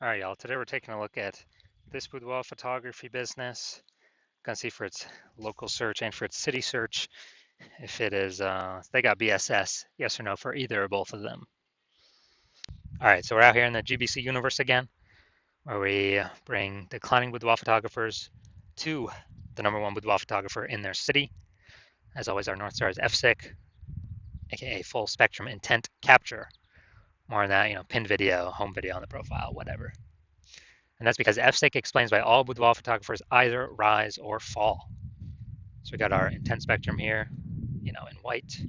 All right, y'all. Today we're taking a look at this boudoir photography business. Gonna see for its local search and for its city search if it is they got BSS, yes or no for either or both of them. All right, so we're out here in the GBC universe again, where we bring declining boudoir photographers to the number one boudoir photographer in their city. As always, our North Star is FSIC, aka full spectrum intent capture. More on that, pinned video, home video on the profile, whatever. And that's because FSIC explains why all boudoir photographers either rise or fall. So we got our intent spectrum here, in white,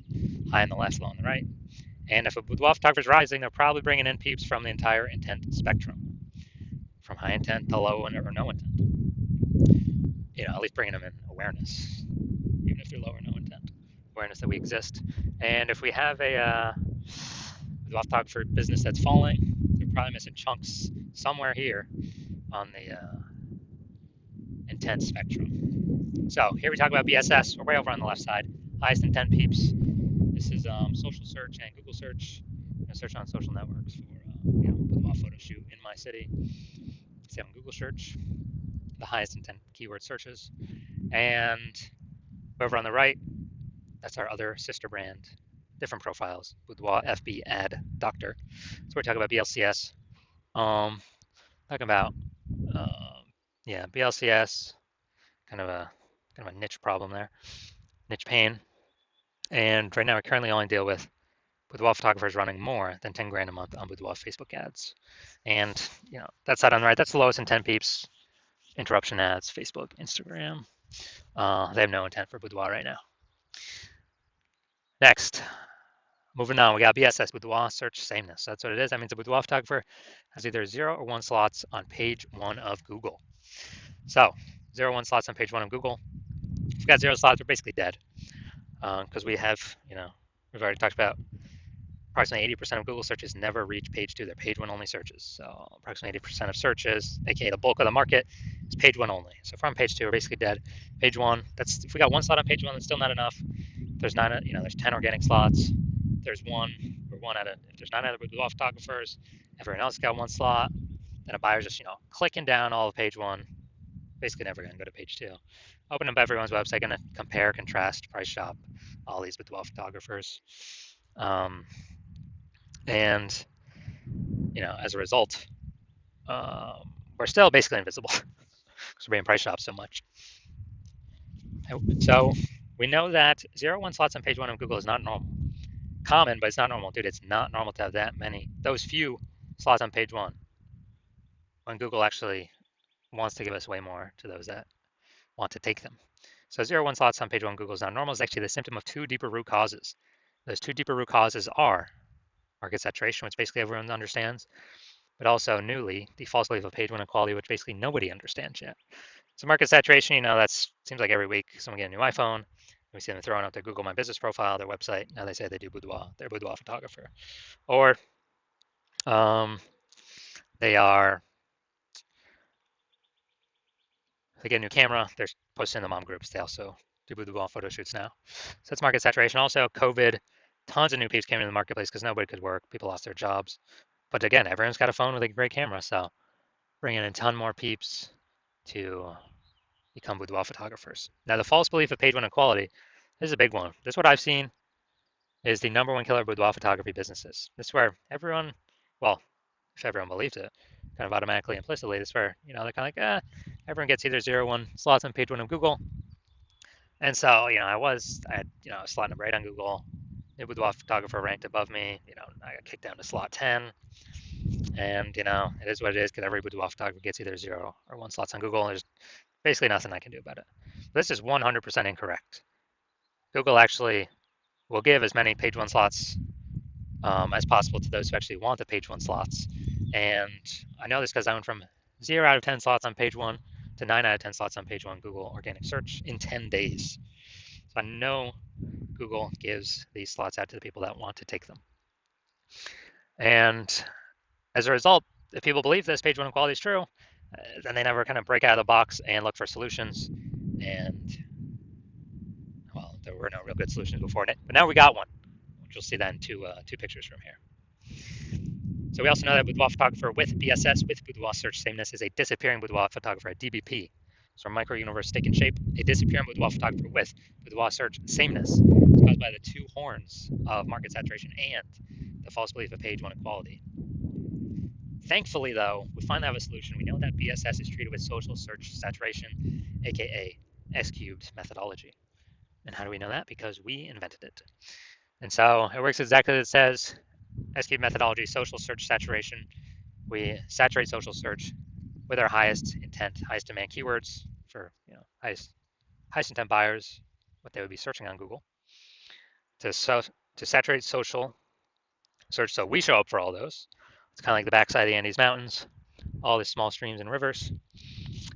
high on the left, low on the right. And if a boudoir photographer is rising, they're probably bringing in peeps from the entire intent spectrum, from high intent to low or no intent. At least bringing them in awareness, even if they're low or no intent, awareness that we exist. And if we have a boudoir photographer business that's falling, they're probably missing chunks somewhere here on the intent spectrum. So here we talk about BSS. We're way over on the left side. Highest intent peeps. This is social search and Google search. Search on social networks for boudoir photo shoot in my city. See on Google search, the highest intent keyword searches. And over on the right, that's our other sister brand, different profiles. Boudoir FB ad doctor. So we're talking about BLCS. Talking about BLCS, kind of a niche problem there, niche pain. And right now, we currently only deal with boudoir photographers running more than 10 grand a month on boudoir Facebook ads. And, that side on the right, that's the lowest intent peeps, interruption ads, Facebook, Instagram. They have no intent for boudoir right now. Next, moving on, we got BSS, boudoir search sameness. That's what it is. That means a boudoir photographer has either 0 or 1 slots on page 1 of Google. So 0 or 1 slots on page 1 of Google. If we've got 0 slots, we're basically dead. Because we have, we've already talked about approximately 80% of Google searches never reach page 2. They're page 1 only searches. So approximately 80% of searches, aka the bulk of the market, is page 1 only. So if we're on page 2, we're basically dead. Page 1, that's if we got 1 slot on page 1, that's still not enough. There's there's 10 organic slots. There's one, or one out of, if there's 9 other boudoir photographers, everyone else got 1 slot, then a buyer's just, clicking down all of page 1, basically never going to go to page 2. Open up everyone's website, going to compare, contrast, price shop all these boudoir photographers. And, as a result, we're still basically invisible because we're being price shopped so much. So we know that 0-1 slots on page 1 of Google is not normal. Common, but it's not normal. Dude, it's not normal to have that many, those few slots on page 1, when Google actually wants to give us way more to those that want to take them. So 0-1 slots on page 1 Google is not normal is actually the symptom of 2 deeper root causes. Those 2 deeper root causes are market saturation, which basically everyone understands, but also newly, the false belief of page 1 equality, which basically nobody understands yet. So market saturation, that seems like every week someone get a new iPhone. We see them throwing up their Google My Business profile, their website. Now they say they do boudoir. They're a boudoir photographer. Or they get a new camera. They're posting in the mom groups. They also do boudoir photo shoots now. So that's market saturation. Also, COVID, tons of new peeps came into the marketplace because nobody could work. People lost their jobs. But again, everyone's got a phone with a great camera. So bringing in a ton more peeps to become boudoir photographers. Now, the false belief of page 1 equality, this is a big one. This is what I've seen is the number 1 killer of boudoir photography businesses. This is where everyone, well, if everyone believes it, kind of automatically, implicitly, this is where, they're kind of like, everyone gets either 0-1 slots on page 1 of Google. And so, I had, a slot number 8 on Google. The boudoir photographer ranked above me. I got kicked down to slot 10. And, it is what it is because every boudoir photographer gets either 0 or 1 slots on Google. And there's basically nothing I can do about it. This is 100% incorrect. Google actually will give as many page 1 slots as possible to those who actually want the page 1 slots. And I know this because I went from 0 out of 10 slots on page 1 to 9 out of 10 slots on page 1 Google organic search in 10 days. So I know Google gives these slots out to the people that want to take them. And as a result, if people believe this page 1 equality is true, then they never kind of break out of the box and look for solutions. And, well, there were no real good solutions before it. But now we got one, which you'll see that in two pictures from here. So we also know that boudoir photographer with BSS, with boudoir search sameness, is a disappearing boudoir photographer, a DBP. So micro universe taking shape, a disappearing boudoir photographer with boudoir search sameness is caused by the two horns of market saturation and the false belief of page one equality. Thankfully, though, we finally have a solution. We know that BSS is treated with social search saturation, aka S cubed methodology. And how do we know that? Because we invented it. And so it works exactly as it says. S cubed methodology, social search saturation. We saturate social search with our highest intent, highest demand keywords for highest intent buyers, what they would be searching on Google. To saturate social search, so we show up for all those. It's kind of like the backside of the Andes Mountains, all the small streams and rivers,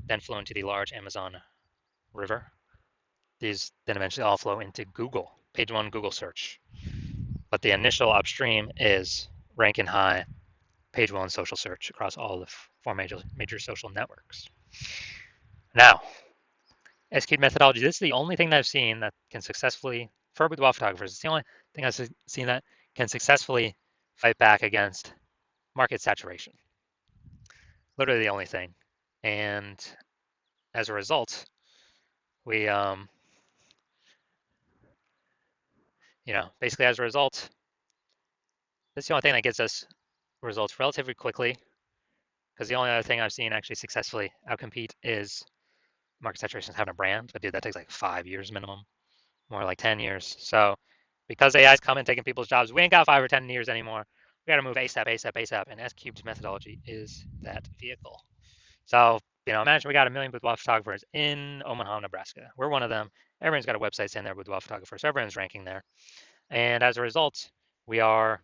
then flow into the large Amazon River. These then eventually all flow into Google, page one Google search. But the initial upstream is ranking high, page one social search across all the four major social networks. Now, SQ methodology, this is the only thing that I've seen that can successfully, for boudoir photographers, it's the only thing I've seen that can successfully fight back against market saturation. Literally the only thing. And as a result, we, basically as a result, that's the only thing that gets us results relatively quickly. Because the only other thing I've seen actually successfully outcompete is market saturation is having a brand. But dude, that takes like 5 years minimum, more like 10 years. So because AI is coming, taking people's jobs, we ain't got 5 or 10 years anymore. We got to move ASAP, ASAP, ASAP. And S cubed methodology is that vehicle. So, imagine we got 1 million boudoir photographers in Omaha, Nebraska. We're one of them. Everyone's got a website saying they're boudoir photographers. So everyone's ranking there. And as a result, we are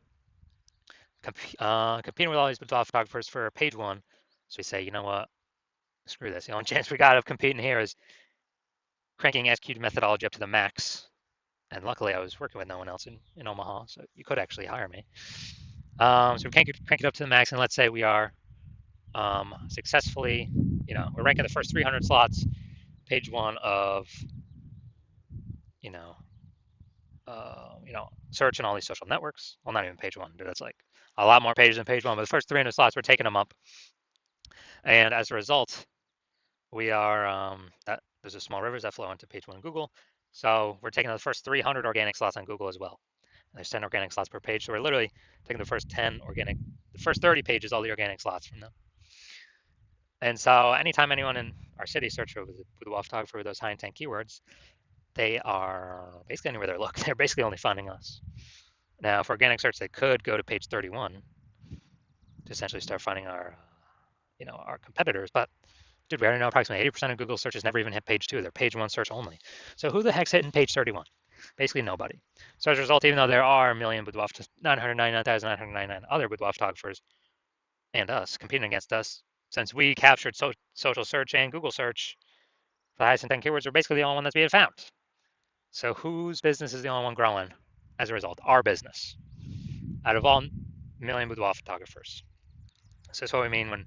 competing with all these boudoir photographers for page one. So we say, you know what? Screw this. The only chance we got of competing here is cranking S cubed methodology up to the max. And luckily, I was working with no one else in Omaha, so you could actually hire me. So we crank it up to the max, and let's say we are successfully, we're ranking the first 300 slots, page one of, search and all these social networks. Well, not even page one, dude. That's like a lot more pages than page one. But the first 300 slots, we're taking them up, and as a result, we are there's a small rivers that flow into page one Google. So we're taking the first 300 organic slots on Google as well. And there's 10 organic slots per page. So we're literally taking the first 30 pages, all the organic slots from them. And so anytime anyone in our city search for the boudoir photographer with those high intent keywords, they are basically anywhere they look. They're basically only finding us. Now, for organic search, they could go to page 31 to essentially start finding our competitors. But dude, we already know approximately 80% of Google searches never even hit page 2. They're page 1 search only. So who the heck's hitting page 31? Basically nobody. So as a result, even though there are 999,999 other boudoir photographers and us competing against us, since we captured social search and Google search for the highest intent keywords, we're basically the only one that's being found. So whose business is the only one growing as a result? Our business. Out of all million boudoir photographers. So that's what we mean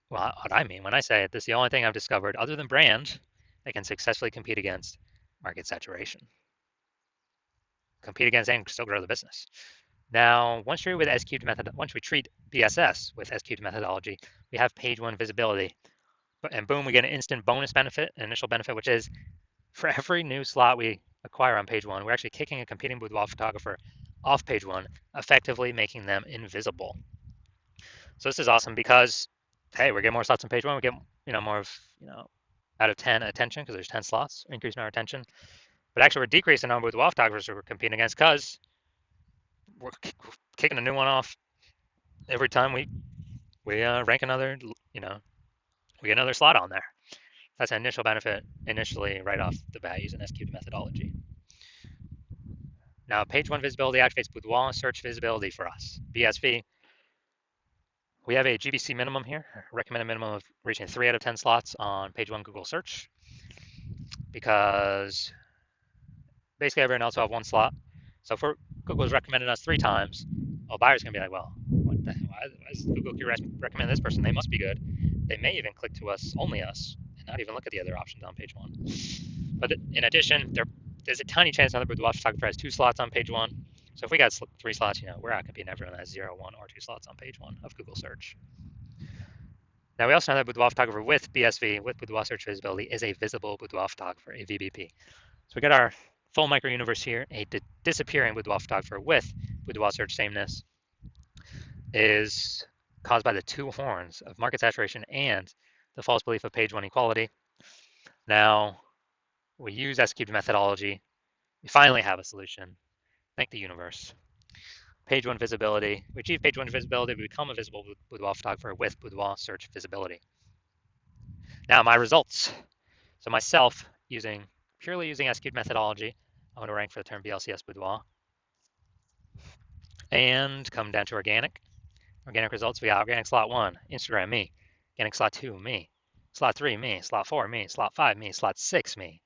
what I mean when I say this is the only thing I've discovered other than brand that can successfully compete against market saturation. Compete against and still grow the business. Now, once we treat BSS with S cubed methodology, we have page one visibility. And boom, we get an instant bonus benefit, an initial benefit, which is for every new slot we acquire on page one, we're actually kicking a competing boudoir photographer off page one, effectively making them invisible. So this is awesome because, hey, we're getting more slots on page one. We get, more of, out of 10 attention because there's 10 slots, increasing our attention. But actually, we're decreasing the number of boudoir photographers we're competing against because we're kicking a new one off every time we rank another, we get another slot on there. That's an initial benefit initially right off the bat using S cubed methodology. Now, page one visibility activates boudoir search visibility for us. BSV, we have a GBC minimum here, recommended minimum of reaching 3 out of 10 slots on page one Google search because basically everyone else will have one slot. So if Google's recommended us 3 times, well, buyers can be like, well, what the hell? Why is Google recommend this person? They must be good. They may even click to us, only us, and not even look at the other options on page one. But in addition, there's a tiny chance another boudoir photographer has 2 slots on page one. So if we got 3 slots, we're out competing everyone that has 0, 1, or 2 slots on page 1 of Google search. Now we also know that Boudoir photographer with BSV, with Boudoir search visibility, is a visible Boudoir photographer, a VBP. So we got our full micro universe here. A disappearing Boudoir photographer with Boudoir search sameness is caused by the two horns of market saturation and the false belief of page 1 equality. Now we use S-cubed methodology. We finally have a solution. Thank the universe. Page 1 visibility. We achieve page 1 visibility. We become a visible Boudoir photographer with Boudoir search visibility. Now my results. So myself, purely using S-cubed methodology, I want to rank for the term BLCS Boudoir. And come down to organic. Organic results, we got organic slot 1, Instagram, me. Organic slot 2, me. Slot 3, me. Slot 4, me. Slot 5, me. Slot 6, me.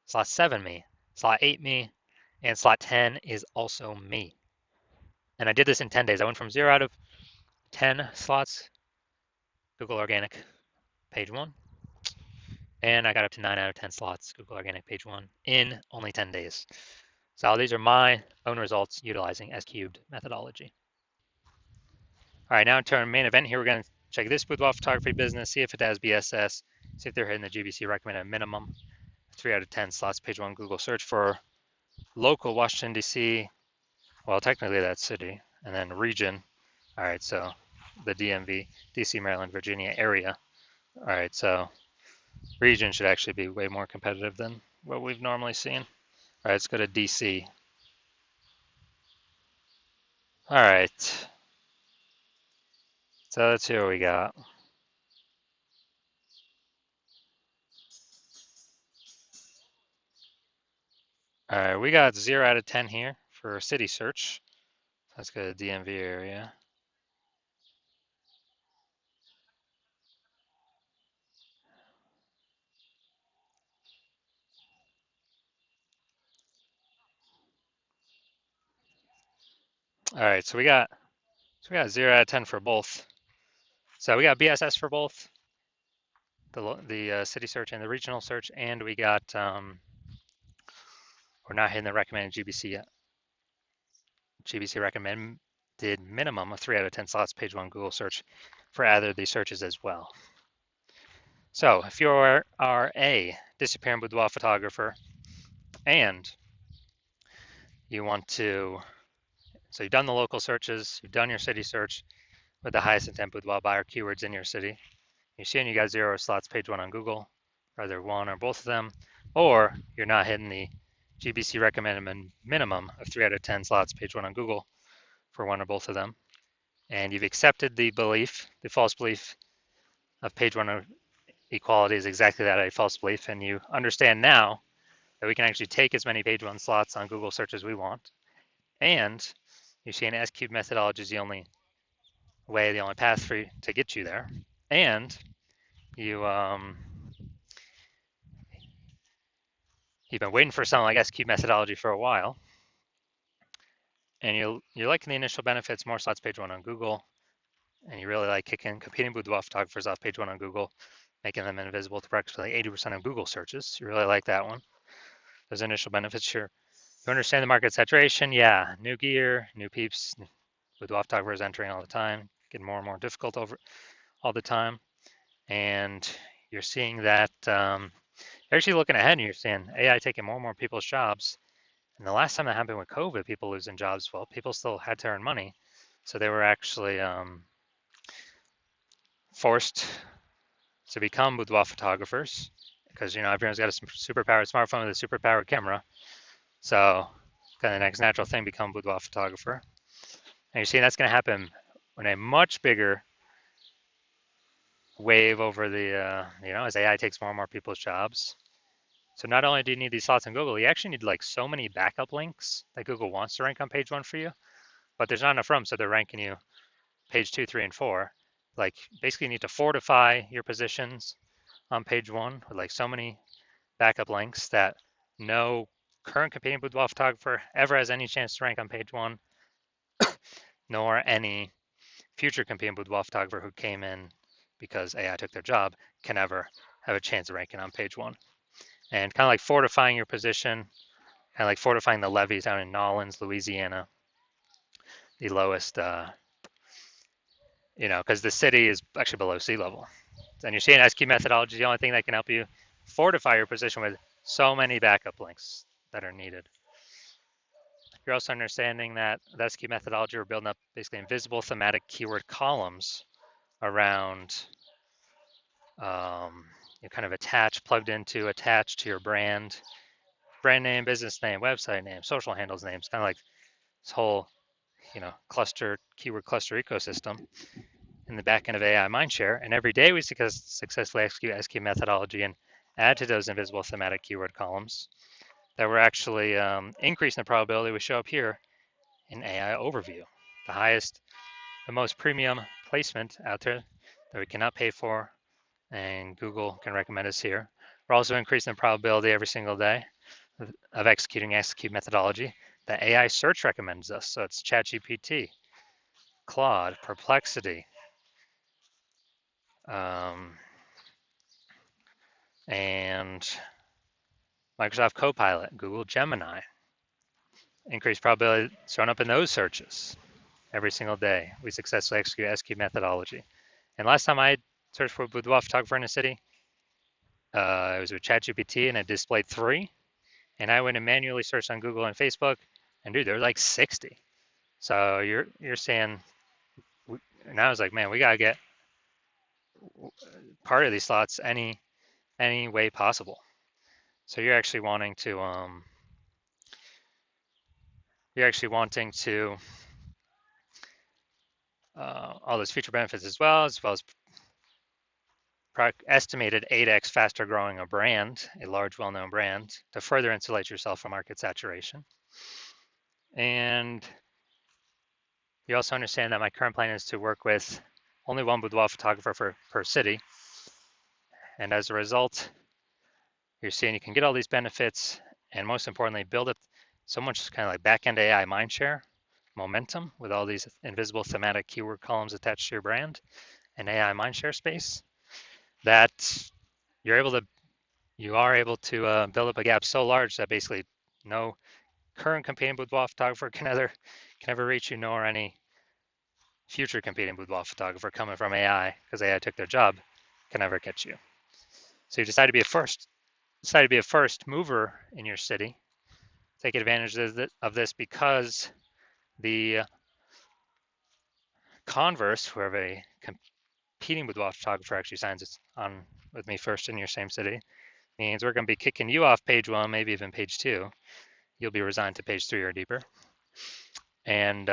Slot 7, me. Slot 8, me. And slot 10 is also me. And I did this in 10 days. I went from 0 out of 10 slots, Google Organic, page 1. And I got up to 9 out of 10 slots, Google Organic, page 1, in only 10 days. So these are my own results utilizing S-cubed methodology. All right, now to our main event here. We're going to check this Boudoir photography business, see if it has BSS, see if they're hitting the GBC recommended minimum. 3 out of 10 slots, page 1 Google search for local Washington, D.C. Well, technically that's city, and then region. All right, so the DMV, D.C., Maryland, Virginia area. All right, so region should actually be way more competitive than what we've normally seen. All right, let's go to D.C. All right, so let's see what we got. All right, we got 0 out of 10 here for city search. Let's go to the DMV area. All right, so we got 0 out of 10 for both. So we got BSS for both the city search and the regional search, and we got we're not hitting the recommended GBC yet. GBC recommended minimum of 3 out of 10 slots, page 1 Google search for either of these searches as well. So if you are a disappearing boudoir photographer and you want to, so you've done the local searches, you've done your city search with the highest intent boudoir buyer keywords in your city. You see, and you got 0 slots, page 1 on Google, either one or both of them, or you're not hitting the GBC recommended minimum of 3 out of 10 slots, page 1 on Google for one or both of them. And you've accepted the belief, the false belief of page 1 equality is exactly that, a false belief. And you understand now that we can actually take as many page 1 slots on Google search as we want. And you see an S-cubed methodology is the only way, the only path for you to get you there. And you've been waiting for something like S-cubed methodology for a while. And you're liking the initial benefits, more slots, page 1 on Google. And you really like competing boudoir photographers off page 1 on Google, making them invisible to practically 80% of Google searches. You really like that one. Those initial benefits, sure. You understand the market saturation? Yeah. New gear, new peeps, boudoir photographers entering all the time, getting more and more difficult over all the time. And you're seeing that you're actually looking ahead and you're seeing AI taking more and more people's jobs. And the last time that happened with COVID, people losing jobs, well, people still had to earn money. So they were actually forced to become boudoir photographers because, everyone's got a superpowered smartphone with a superpowered camera. So kind of the next natural thing, become boudoir photographer. And you see that's going to happen when a much bigger wave over the, as AI takes more and more people's jobs. So not only do you need these slots on Google, you actually need like so many backup links that Google wants to rank on page 1 for you, but there's not enough room, so they're ranking you page 2, 3, and 4. Like basically you need to fortify your positions on page 1 with like so many backup links that no current competing boudoir photographer ever has any chance to rank on page 1, nor any future competing boudoir photographer who came in because AI took their job can ever have a chance of ranking on page 1. And kind of like fortifying your position, kind of like fortifying the levees down in Nolens, Louisiana. the lowest, because the city is actually below sea level. And you're seeing SQ methodology, the only thing that can help you fortify your position with so many backup links that are needed. You're also understanding that the SQ methodology, we're building up basically invisible thematic keyword columns around kind of attached to your brand name, business name, website name, social handles names, kind of like this whole, keyword cluster ecosystem in the back end of AI Mindshare. And every day we successfully execute SQ methodology and add to those invisible thematic keyword columns that we're actually increasing the probability we show up here in AI overview, the most premium placement out there that we cannot pay for, and Google can recommend us here. We're also increasing the probability every single day of executing SQ methodology that AI search recommends us. So it's ChatGPT, Claude, Perplexity, and Microsoft Copilot, Google Gemini. Increased probability showing up in those searches every single day. We successfully execute SQ methodology. And last time I searched for boudoir photographer in a city, it was with ChatGPT and it displayed 3. And I went and manually searched on Google and Facebook, and dude, there were like 60. So you're saying, and I was like, man, we gotta get part of these slots any way possible. So you're actually wanting to all those feature benefits as well as estimated 8x faster growing a large well-known brand, to further insulate yourself from market saturation. And you also understand that my current plan is to work with only one boudoir photographer per city. And as a result, you're seeing you can get all these benefits, and most importantly, build up so much kind of like back-end AI mindshare momentum with all these invisible thematic keyword columns attached to your brand and AI mindshare space, that you are able to build up a gap so large that basically no current competing boudoir photographer can ever reach you, nor any future competing boudoir photographer coming from AI, because AI took their job, can ever catch you. So you decide to be a first mover in your city. Take advantage of this because the converse, where a competing boudoir photographer actually signs on with me first in your same city, means we're going to be kicking you off page 1, maybe even page 2. You'll be resigned to page 3 or deeper. And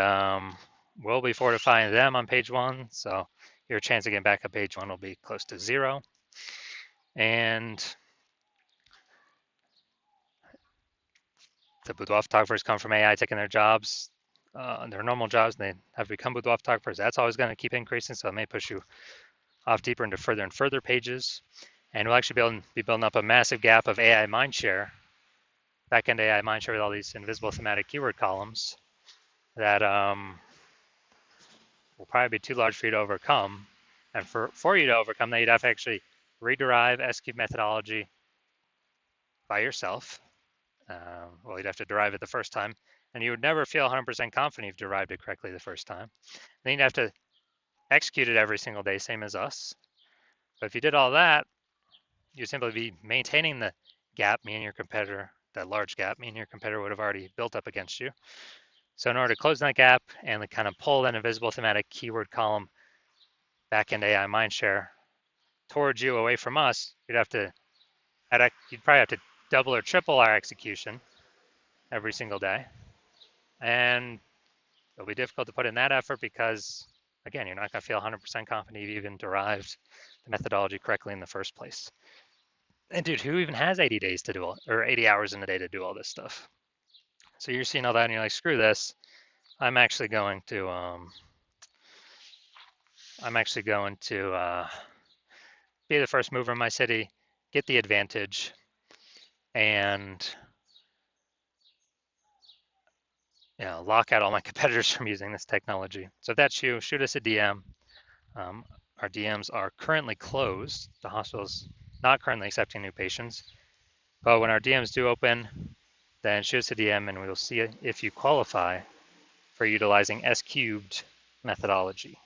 we'll be fortifying them on page 1, so your chance of getting back up page 1 will be close to 0. And the boudoir photographers come from AI taking their jobs, their normal jobs, and they have become boudoir photographers. That's always going to keep increasing, so it may push you off deeper into further and further pages. And we'll actually be building up a massive gap of AI mindshare, back-end AI mindshare with all these invisible thematic keyword columns that will probably be too large for you to overcome. And for you to overcome that, you'd have to actually rederive SQ methodology by yourself. Well, you'd have to derive it the first time, and you would never feel 100% confident you've derived it correctly the first time. Then you'd have to execute it every single day, same as us. But if you did all that, you'd simply be maintaining the gap, me and your competitor, that large gap, me and your competitor would have already built up against you. So in order to close that gap and to kind of pull that invisible thematic keyword column back-end AI mindshare towards you away from us, you'd probably have to double or triple our execution every single day. And it'll be difficult to put in that effort because, again, you're not going to feel 100% confident you've even derived the methodology correctly in the first place. And dude, who even has 80 days to do or 80 hours in a day to do all this stuff? So you're seeing all that and you're like, screw this. I'm actually going to be the first mover in my city, get the advantage, and lock out all my competitors from using this technology. So if that's you, shoot us a DM. Our DMs are currently closed. The hospital's not currently accepting new patients. But when our DMs do open, then shoot us a DM and we will see if you qualify for utilizing S cubed methodology.